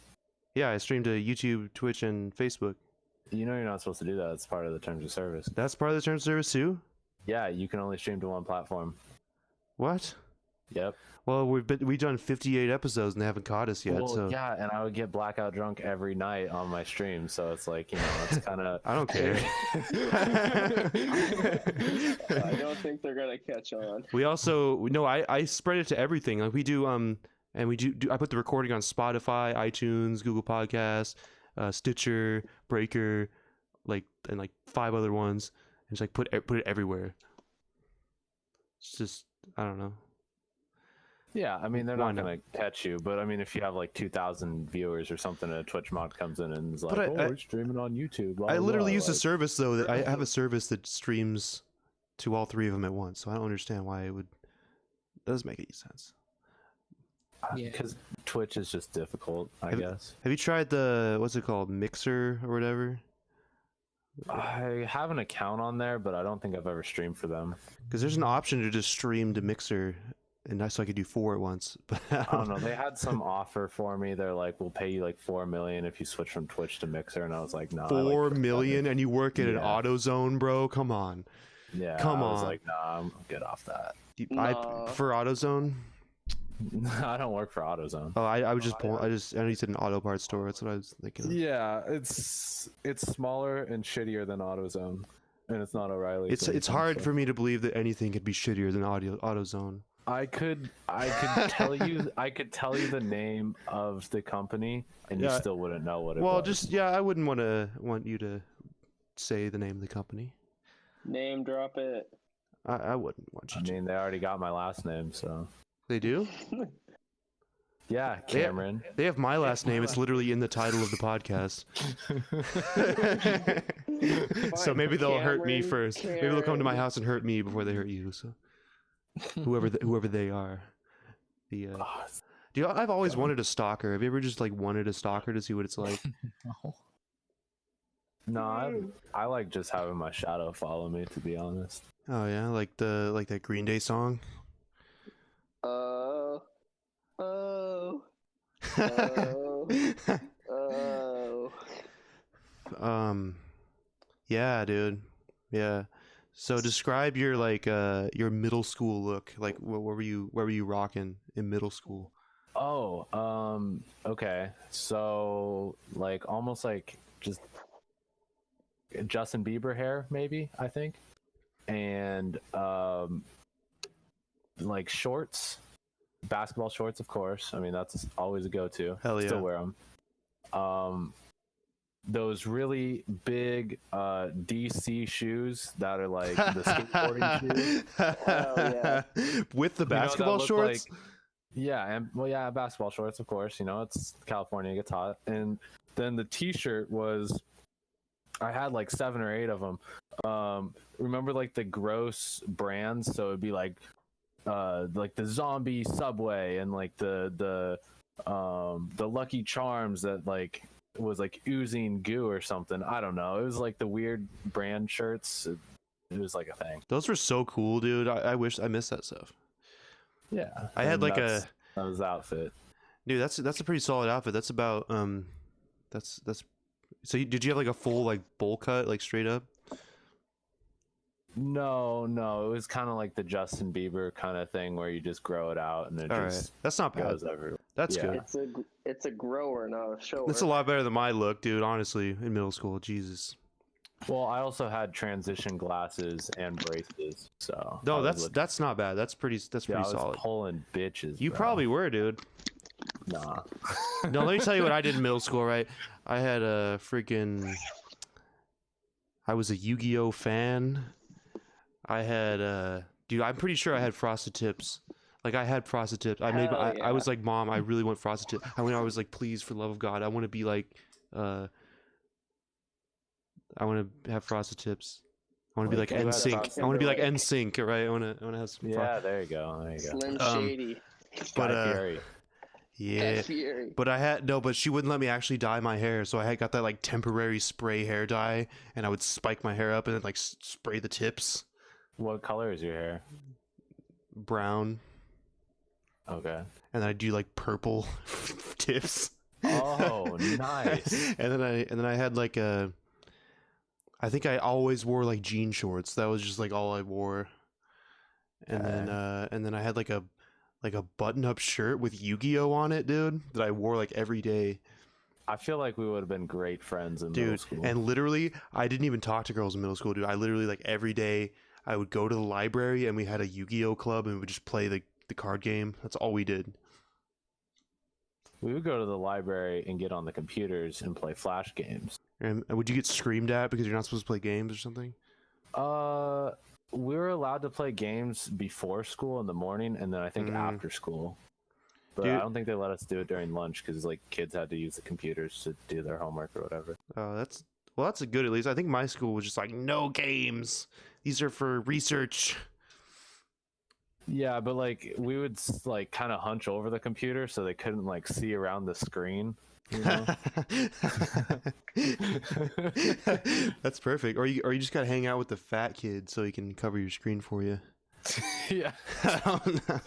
yeah, I streamed to YouTube, Twitch, and Facebook. You know you're not supposed to do that. It's part of the terms of service. That's part of the terms of service too? Yeah, you can only stream to one platform. What? Yep. Well, we've done 58 episodes and they haven't caught us yet. Well, so yeah, and I would get blackout drunk every night on my stream, so it's like, it's kind of... I don't care. I don't think they're gonna catch on. We also I spread it to everything. Like we do and we do I put the recording on Spotify, iTunes, Google Podcasts, Stitcher, Breaker, and 5 other ones, and just put it everywhere. It's just, I don't know. Yeah, I mean, they're Why not going to catch you, but I mean, if you have 2,000 viewers or something, and a Twitch mod comes in and is like, we're streaming on YouTube. Blah, I blah, literally blah, use a service though that I have a service that streams to all 3 of them at once, so I don't understand why it doesn't make any sense. Yeah. Because Twitch is just difficult, I guess. Have you tried the, what's it called, Mixer or whatever? I have an account on there, but I don't think I've ever streamed for them. Because there's an option to just stream to Mixer, and so I could do 4 at once. But I don't know. They had some offer for me. They're like, we'll pay you $4 million if you switch from Twitch to Mixer, and I was like, no. 4 million, and you work at an AutoZone, bro? Come on. Yeah. Come I was on. like, nah, I'm good off that. I prefer AutoZone. I don't work for AutoZone. Oh, I was just pulling. I know you said an auto parts store. That's what I was thinking of. Yeah, it's smaller and shittier than AutoZone, and it's not O'Reilly. It's hard for me to believe that anything could be shittier than AutoZone. I could tell you the name of the company, and you still wouldn't know what it was. Well, I wouldn't want you to say the name of the company. Name drop it. I wouldn't want you to. I mean, they already got my last name, so. They do? Yeah, Cameron. They have my last name. It's literally in the title of the podcast. So maybe they'll hurt me first. Maybe they'll come to my house and hurt me before they hurt you. So whoever they are. I've always wanted a stalker. Have you ever just wanted a stalker to see what it's like? No, I like just having my shadow follow me, to be honest. Oh yeah, like that Green Day song. Oh. Yeah, dude. Yeah. So describe your your middle school look. Like where were you rocking in middle school? Oh, okay. So almost just Justin Bieber hair, maybe, I think. And shorts, basketball shorts, of course. I mean, that's always a go-to. Hell yeah. Still wear them. Those really big DC shoes that are like the skateboarding shoes. Oh, yeah. With the basketball shorts? Yeah, basketball shorts, of course. It's California, it gets hot. And then the t-shirt was, I had 7 or 8 of them. Remember the gross brands? So it'd be like the zombie Subway and the Lucky Charms that was oozing goo or something. I don't know. It was the weird brand shirts. It was a thing. Those were so cool, dude. I wish I missed that stuff. Yeah, I had and like that was the outfit. dude. That's a pretty solid outfit. That's about that's So did you have like a full like bowl cut, like straight up? No, it was kind of like the Justin Bieber kind of thing where you just grow it out and it All right, just that's not bad. goes everywhere. That's Yeah. good. It's a grower, not a shower. That's a lot better than my look, dude. Honestly, in middle school, Jesus. Well, I also had transition glasses and braces, so No, I was that's not bad. That's pretty I was solid. pulling bitches. You bro. probably were, dude. Nah. No, let me tell you what I did in middle school, right? I had a freaking. I was a Yu-Gi-Oh fan. I had dude. I'm pretty sure I had frosted tips. Like I had frosted tips. I Hell was like, Mom, I really want frosted tips. I was like, please, for the love of God, I want to be like, I want to have frosted tips. I want to be like Like, you had NSYNC. frosted I want to be like Timberlake. NSYNC, right? I want to have some. Yeah, there you go. Slim Um, Shady. But Guy Fieri. yeah. Guy Fieri. But but she wouldn't let me actually dye my hair, so I had got that like temporary spray hair dye, and I would spike my hair up and then like spray the tips What color is your hair? brown, Okay. and then I do like purple tips. Oh, nice. and then I had like I think I always wore like jean shorts. That was just like all I wore. And then I had like a button-up shirt with Yu-Gi-Oh on it, dude, that I wore like every day. I feel like we would have been great friends in middle Dude, school. and literally I didn't even talk to girls in middle school, dude. I literally like every day I would go to the library and we had a Yu-Gi-Oh club and we would just play the card game. That's all we did. We would go to the library and get on the computers and play flash games. And would you get screamed at because you're not supposed to play games or something? We were allowed to play games before school in the morning, and then I think after school. But Dude. I don't think they let us do it during lunch because like kids had to use the computers to do their homework or whatever. Oh, that's good at least. I think my school was just like no games. These are for research. Yeah, but like we would like kind of hunch over the computer so they couldn't like see around the screen. You know? That's perfect. Or you just gotta hang out with the fat kid so he can cover your screen for you. Yeah. I don't know.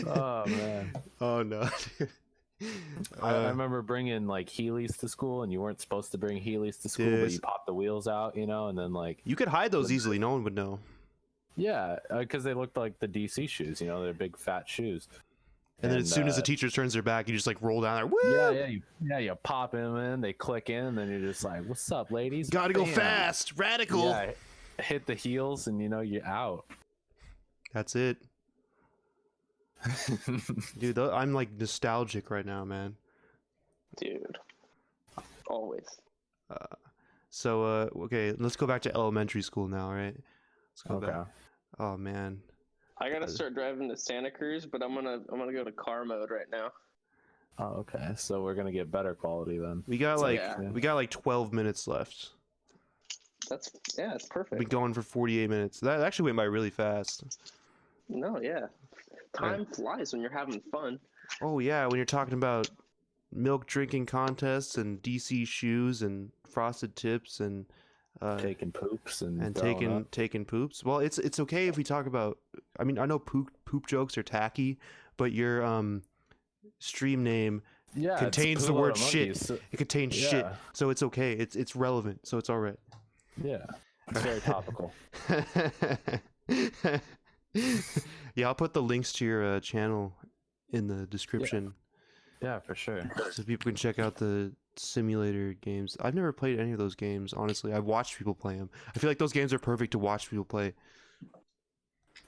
Oh man. Oh no. I remember bringing like Heelys to school, and you weren't supposed to bring Heelys to school, but Yes. you popped the wheels out, you know, and then like You could hide those easily. No one would know. yeah, because they looked like the DC shoes, you know, they're big fat shoes. And then as soon as the teacher turns their back, you just like roll down there. Woo! You pop them in, they click in, and then you're just like, "What's up, ladies?" Gotta go Bam. fast, radical. Yeah, hit the heels, and you know you're out. That's it, dude. I'm like nostalgic right now, man. Dude. Always. So okay, let's go back to elementary school now, right? Let's go Okay. back. Oh man. I gotta start driving to Santa Cruz, but I'm gonna go to car mode right now. Oh, okay. So we're gonna get better quality then. We got So, like yeah. we got like 12 minutes left. It's We've perfect. been going for 48 minutes. That actually went by really fast. No, yeah. Time flies when you're having fun. Oh yeah, when you're talking about milk drinking contests and DC shoes and frosted tips and Taking poops and taking poops. Well, it's okay if we talk about. I mean, I know poop jokes are tacky, but your stream name yeah, contains it's the Poodle word of Monkeys, shit. so- It contains shit, Yeah. so it's okay. It's relevant, so it's all right. yeah, it's very topical. Yeah, I'll put the links to your channel in the description Yeah, for sure. so people can check out the simulator games. I've never played any of those games, honestly. I've watched people play them. I feel like those games are perfect to watch people play.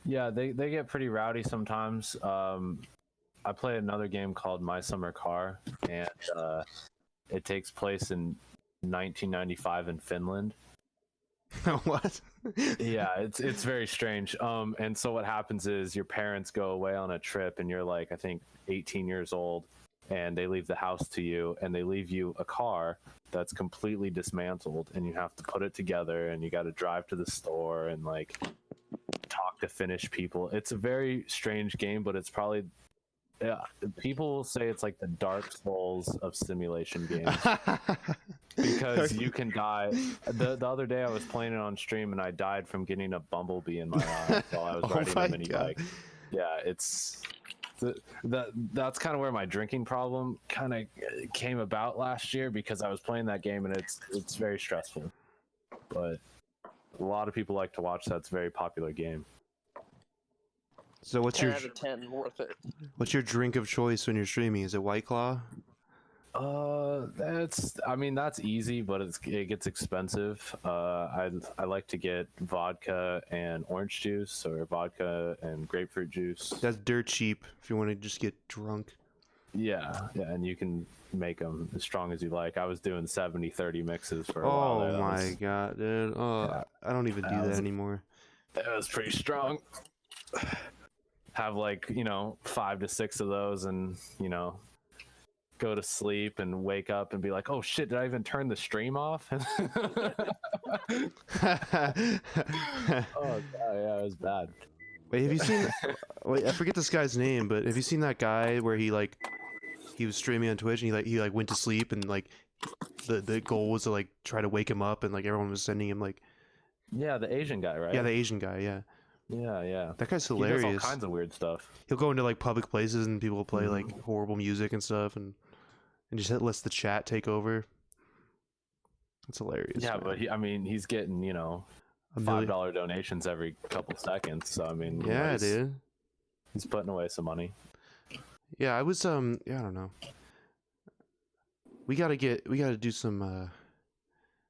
Yeah, they get pretty rowdy sometimes. I play another game called My Summer Car, and it takes place in 1995 in Finland. What? Yeah, it's very strange. And so what happens is your parents go away on a trip, and you're like, I think 18 years old, and they leave the house to you, and they leave you a car that's completely dismantled, and you have to put it together, and you got to drive to the store and like talk to Finnish people. It's a very strange game, but it's probably Yeah, people say it's like the Dark Souls of simulation games because you can die. The other day I was playing it on stream and I died from getting a bumblebee in my eye while I was Oh riding my a mini God. bike. Yeah, that's kind of where my drinking problem kind of came about last year because I was playing that game and it's very stressful. But a lot of people like to watch that. It's a very popular game. So 10 out of 10, worth it. what's your drink of choice when you're streaming? Is it White Claw? That's easy, but it gets expensive. I like to get vodka and orange juice, or vodka and grapefruit juice. That's dirt cheap if you want to just get drunk. Yeah, and you can make them as strong as you like. I was doing 70-30 mixes for a while there. Oh my God, dude. Oh, Yeah. I don't even do that anymore. That was pretty strong. Have 5 to 6 of those, and go to sleep and wake up and be like, oh shit, did I even turn the stream off? Oh God, yeah, it was bad. Wait, have you seen? Wait, I forget this guy's name, but have you seen that guy where he was streaming on Twitch and he went to sleep and the goal was to try to wake him up and everyone was sending him Yeah, the Asian guy, right? yeah, the Asian guy, yeah. Yeah. That guy's He hilarious. does all kinds of weird stuff. He'll go into public places and people will play horrible music and stuff and just lets the chat take over. It's hilarious. Yeah, man. but he's getting $5 donations every couple seconds. So yeah, dude, he's putting away some money. Yeah, I was yeah, I don't know. We gotta do some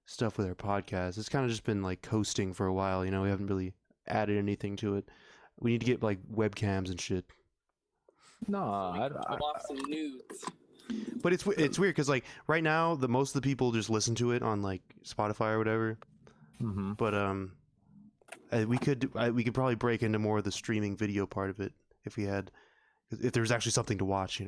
stuff with our podcast. It's kind of just been coasting for a while. We haven't really added anything to it. We need to get webcams and shit. No, off some nudes. But it's weird because right now most of the people just listen to it on Spotify or whatever. Mm-hmm. But we could probably break into more of the streaming video part of it if there was actually something to watch.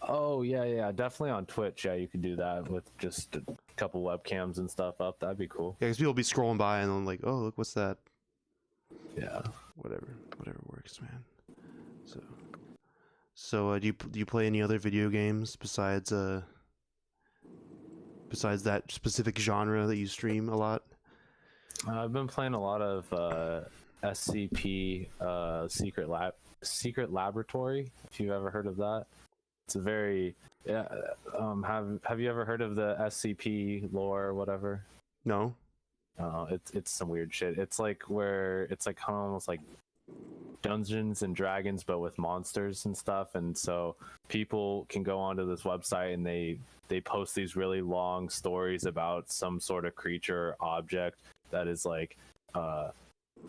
Oh yeah, definitely on Twitch. Yeah, you could do that with just a couple webcams and stuff up. That'd be cool. Yeah, because people will be scrolling by and then oh look, what's that? Yeah. Whatever works, man. So do you play any other video games besides that specific genre that you stream a lot? I've been playing a lot of SCP, Secret Laboratory. If you've ever heard of that, it's a very have you ever heard of the SCP lore or whatever? No. It's some weird shit. It's almost like Dungeons and Dragons, but with monsters and stuff. And so people can go onto this website and they post these really long stories about some sort of creature or object that is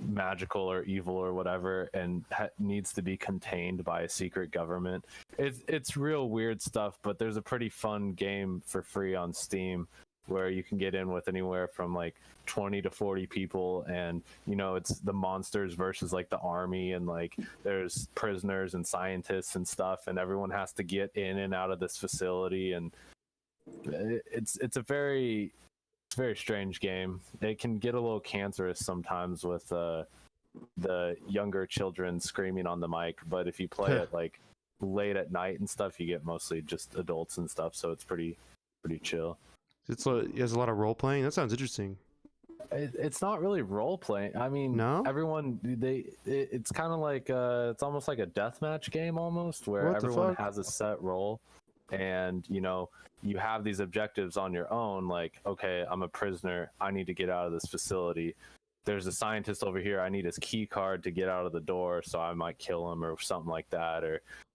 magical or evil or whatever, and needs to be contained by a secret government. It's real weird stuff, but there's a pretty fun game for free on Steam where you can get in with anywhere from 20 to 40 people, and it's the monsters versus the army, and there's prisoners and scientists and stuff, and everyone has to get in and out of this facility, and it's a very strange game. It can get a little cancerous sometimes with the younger children screaming on the mic, but if you play it late at night and stuff, you get mostly just adults and stuff, so it's pretty chill. It has a lot of role playing. That sounds interesting. It's not really role playing. No? Everyone it's kind of it's almost like a deathmatch game almost, where What the everyone fuck? has a set role, and you have these objectives on your own. Okay, I'm a prisoner. I need to get out of this facility. There's a scientist over here. I need his key card to get out of the door, so I might kill him or something like that.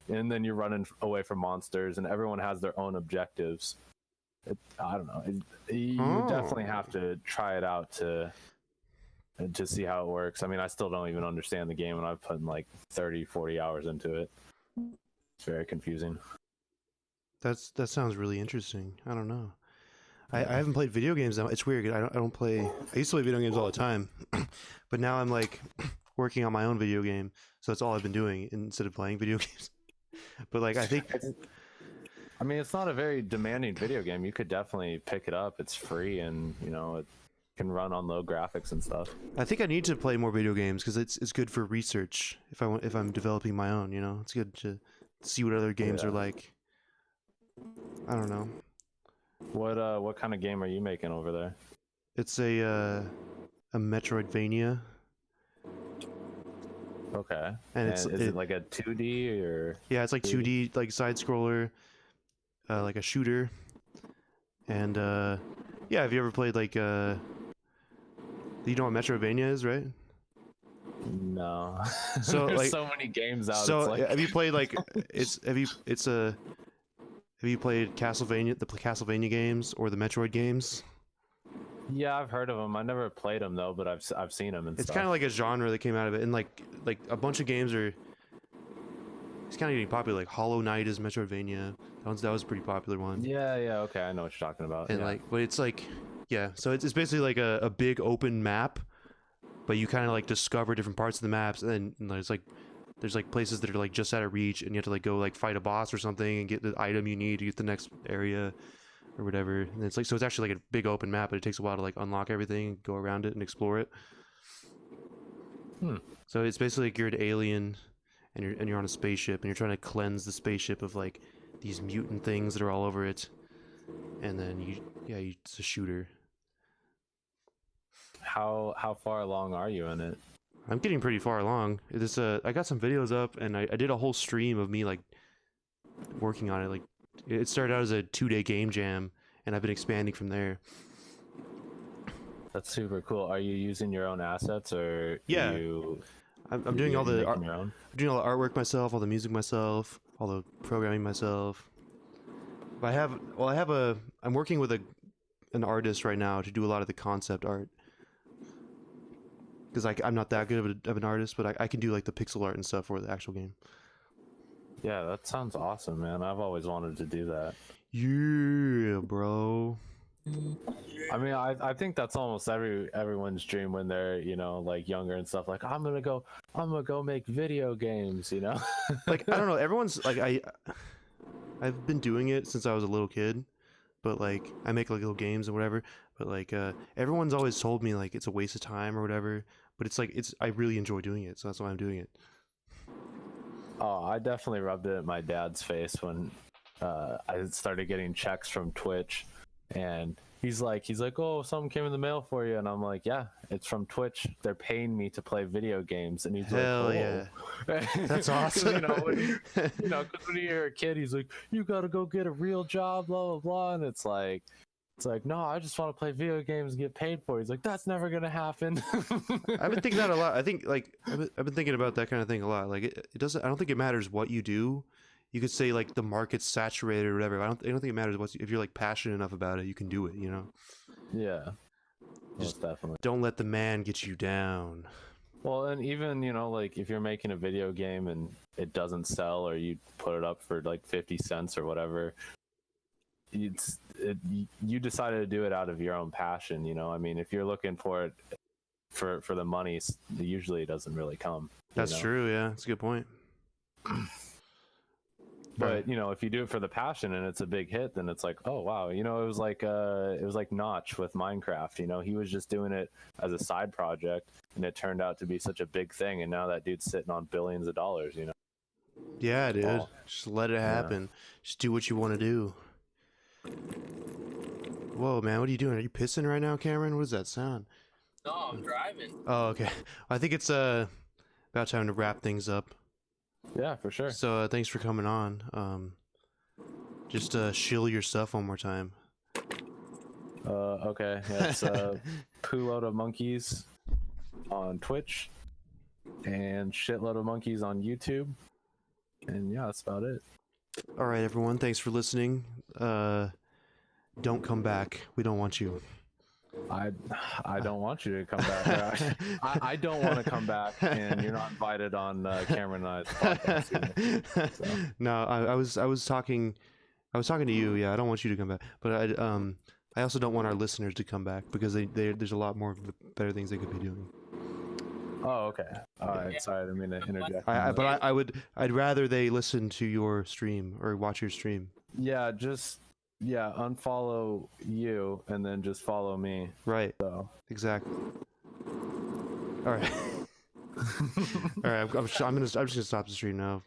And then you're running away from monsters, and everyone has their own objectives. I don't know. You definitely have to try it out to see how it works. I still don't even understand the game, and I've put 30, 40 hours into it. It's very confusing. That sounds really interesting. I don't know. I haven't played video games now. It's weird. I don't play. I used to play video games all the time, but now I'm working on my own video game, so that's all I've been doing instead of playing video games. But I think. It's not a very demanding video game. You could definitely pick it up. It's free, and can run on low graphics and stuff. I think I need to play more video games because it's good for research. If I'm developing my own, it's good to see what other games are like. I don't know. What kind of game are you making over there? It's a Metroidvania. Okay. And is it like a 2D or? Yeah, it's like 2D, like side scroller, like a shooter. And yeah, have you ever played like you know what Metroidvania is, right? No. So There's like so many games out. So it's like... have you played like have you played the Castlevania games or the Metroid games? Yeah, I've heard of them. I never played them though, but I've seen them and It's stuff. kind of like a genre that came out of it, and like a bunch of games are. It's kind of getting popular. Like Hollow Knight is Metroidvania. That was a pretty popular one. Yeah, okay, I know what you're talking about. And yeah. but it's like, yeah. So it's basically like a big open map, but you kind of like discover different parts of the maps, and then there's like places that are like just out of reach, and you have to like go like fight a boss or something and get the item you need to get the next area or whatever. And it's like, so it's actually like a big open map, but it takes a while to like unlock everything, go around it, and explore it. So it's basically like you're an alien, and you're on a spaceship, and you're trying to cleanse the spaceship of like these mutant things that are all over it, and then it's a shooter. How far along are you in it? I'm getting pretty far along. I got some videos up, and I did a whole stream of me like working on it. Like it started out as a 2-day game jam, and I've been expanding from there. That's super cool. Are you using your own assets, or Yeah. I'm doing all the I'm doing all the artwork myself, all the music myself, all the programming myself. But I'm working with an artist right now to do a lot of the concept art. Because I'm not that good of an artist, but I can do like the pixel art and stuff for the actual game. Yeah, that sounds awesome, man. I've always wanted to do that. Yeah, bro. I mean, I think that's almost everyone's dream when they're, like younger and stuff. Like, I'm gonna go make video games, Like, I don't know. Everyone's like, I've been doing it since I was a little kid, but like I make like little games and whatever. But like everyone's always told me like it's a waste of time or whatever. But it's like I really enjoy doing it, so that's why I'm doing it. Oh, I definitely rubbed it in my dad's face when I started getting checks from Twitch, and he's like, oh, something came in the mail for you, and I'm like, yeah, it's from Twitch. They're paying me to play video games, and he's Hell like, yeah, that's Because awesome. when you're a kid, he's like, you gotta go get a real job, blah blah blah, and it's like, no, I just want to play video games and get paid for it. He's like, that's never gonna happen. I've been thinking that a lot. I think like I've been thinking about that kind of thing a lot. Like it doesn't. I don't think it matters what you do. You could say like the market's saturated or whatever. I don't think it matters if you're like passionate enough about it, you can do it. Yeah, Just definitely. Don't let the man get you down. Well, and even like if you're making a video game and it doesn't sell, or you put it up for like 50 cents or whatever, you decided to do it out of your own passion. I mean, if you're looking for it for the money, usually it doesn't really come. That's true. Yeah, that's a good point. But if you do it for the passion and it's a big hit, then it's like, oh wow, it was like Notch with Minecraft. He was just doing it as a side project, and it turned out to be such a big thing, and now that dude's sitting on billions of dollars. Yeah, dude. Oh. Just let it happen. Yeah. Just do what you want to do. Whoa, man, what are you doing? Are you pissing right now, Cameron? What does that sound? No, I'm driving. Oh, okay. I think it's about time to wrap things up. Yeah, for sure. So thanks for coming on. Just shill your stuff one more time. Okay. Yeah, it's Poo Load of Monkeys on Twitch and Shitload of Monkeys on YouTube. And yeah, that's about it. All right, everyone. Thanks for listening. Don't come back. We don't want you. I don't want you to come back. I don't want to come back, and you're not invited on Cameron and I's podcast either, so. No, I was talking to you. Yeah, I don't want you to come back, but I also don't want our listeners to come back because there's a lot more better things they could be doing. Oh, okay. All right. Sorry, I didn't mean to interject. I'd rather they listen to your stream or watch your stream. Yeah, just yeah, unfollow you and then just follow me. Right. So Exactly. All right. All right. I'm just gonna stop the stream now.